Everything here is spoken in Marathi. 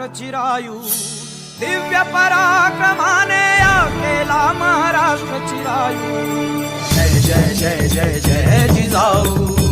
महाराष्ट्र चिरायू, दिव्य पराक्रमाने केला महाराष्ट्र चिरायू। जय जय जय जय जय जिजाऊ।